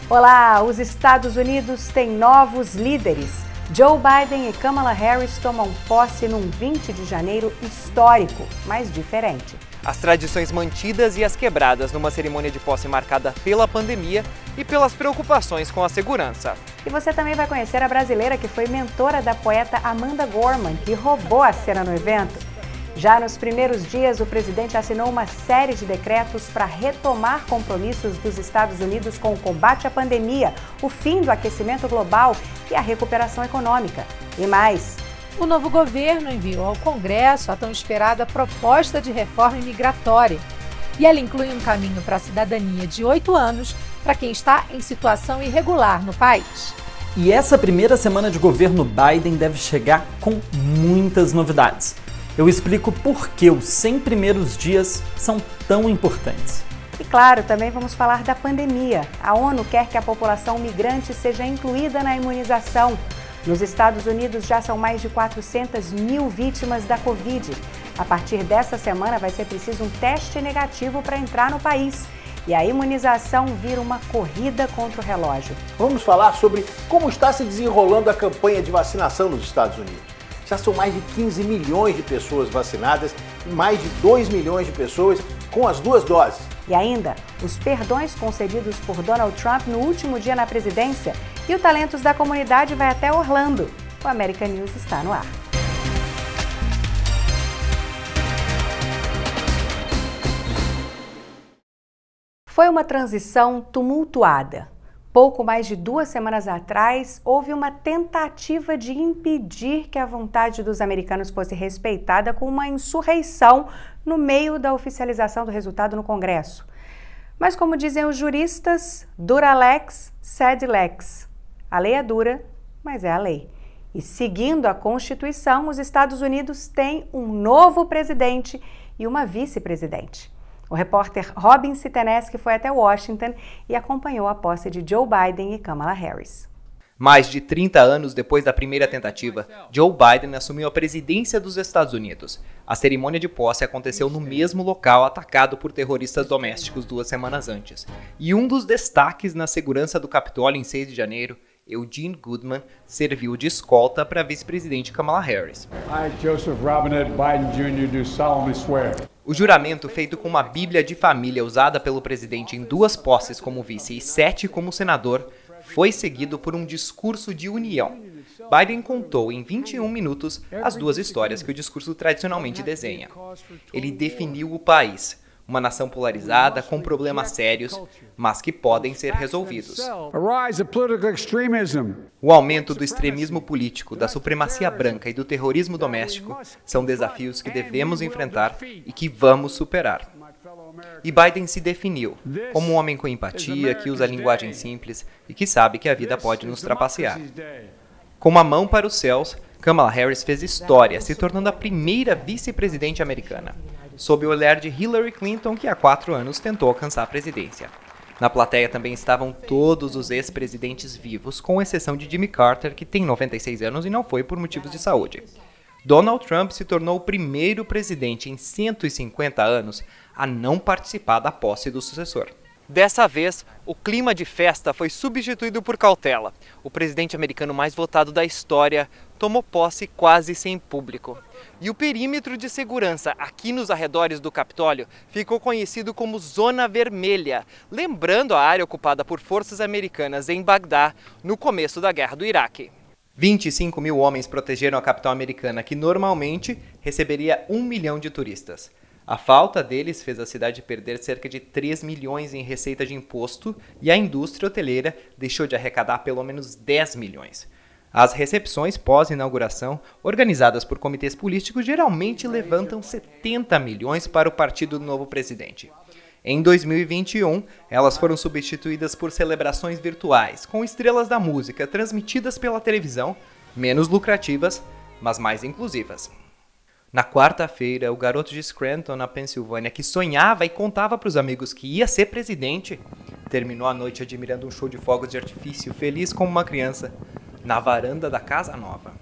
Olá, os Estados Unidos têm novos líderes. Joe Biden e Kamala Harris tomam posse num 20 de janeiro histórico, mas diferente. As tradições mantidas e as quebradas numa cerimônia de posse marcada pela pandemia e pelas preocupações com a segurança. E você também vai conhecer a brasileira que foi mentora da poeta Amanda Gorman, que roubou a cena no evento. Já nos primeiros dias, o presidente assinou uma série de decretos para retomar compromissos dos Estados Unidos com o combate à pandemia, o fim do aquecimento global e a recuperação econômica. E mais. O novo governo enviou ao Congresso a tão esperada proposta de reforma imigratória. E ela inclui um caminho para a cidadania de 8 anos para quem está em situação irregular no país. E essa primeira semana de governo Biden deve chegar com muitas novidades. Eu explico por que os 100 primeiros dias são tão importantes. E claro, também vamos falar da pandemia. A ONU quer que a população migrante seja incluída na imunização. Nos Estados Unidos já são mais de 400 mil vítimas da Covid. A partir dessa semana vai ser preciso um teste negativo para entrar no país. E a imunização vira uma corrida contra o relógio. Vamos falar sobre como está se desenrolando a campanha de vacinação nos Estados Unidos. Já são mais de 15 milhões de pessoas vacinadas e mais de 2 milhões de pessoas com as 2 doses. E ainda, os perdões concedidos por Donald Trump no último dia na presidência e o Talentos da Comunidade vai até Orlando. O American News está no ar. Foi uma transição tumultuada. Pouco mais de 2 semanas atrás, houve uma tentativa de impedir que a vontade dos americanos fosse respeitada com uma insurreição no meio da oficialização do resultado no Congresso. Mas como dizem os juristas, dura lex, sed lex. A lei é dura, mas é a lei. E seguindo a Constituição, os Estados Unidos têm um novo presidente e uma vice-presidente. O repórter Robin Siteneski foi até Washington e acompanhou a posse de Joe Biden e Kamala Harris. Mais de 30 anos depois da primeira tentativa, Joe Biden assumiu a presidência dos Estados Unidos. A cerimônia de posse aconteceu no mesmo local atacado por terroristas domésticos 2 semanas antes. E um dos destaques na segurança do Capitólio em 6 de janeiro, Eugene Goodman, serviu de escolta para a vice-presidente Kamala Harris. I, Joseph Robinette Biden Jr., do solemnly swear. O juramento, feito com uma bíblia de família usada pelo presidente em 2 posses como vice e 7 como senador, foi seguido por um discurso de união. Biden contou em 21 minutos as 2 histórias que o discurso tradicionalmente desenha. Ele definiu o país, uma nação polarizada com problemas sérios, mas que podem ser resolvidos. O aumento do extremismo político, da supremacia branca e do terrorismo doméstico são desafios que devemos enfrentar e que vamos superar. E Biden se definiu como um homem com empatia, que usa linguagem simples e que sabe que a vida pode nos trapacear. Com uma mão para os céus, Kamala Harris fez história, se tornando a primeira vice-presidente americana, sob o olhar de Hillary Clinton, que há 4 anos tentou alcançar a presidência. Na plateia também estavam todos os ex-presidentes vivos, com exceção de Jimmy Carter, que tem 96 anos e não foi por motivos de saúde. Donald Trump se tornou o primeiro presidente em 150 anos a não participar da posse do sucessor. Dessa vez, o clima de festa foi substituído por cautela. O presidente americano mais votado da história tomou posse quase sem público. E o perímetro de segurança aqui nos arredores do Capitólio ficou conhecido como Zona Vermelha, lembrando a área ocupada por forças americanas em Bagdá no começo da Guerra do Iraque. 25 mil homens protegeram a capital americana, que normalmente receberia 1 milhão de turistas. A falta deles fez a cidade perder cerca de 3 milhões em receita de imposto e a indústria hoteleira deixou de arrecadar pelo menos 10 milhões. As recepções pós-inauguração, organizadas por comitês políticos, geralmente levantam 70 milhões para o partido do novo presidente. Em 2021, elas foram substituídas por celebrações virtuais, com estrelas da música transmitidas pela televisão, menos lucrativas, mas mais inclusivas. Na quarta-feira, o garoto de Scranton, na Pensilvânia, que sonhava e contava para os amigos que ia ser presidente, terminou a noite admirando um show de fogos de artifício, feliz como uma criança, na varanda da casa nova.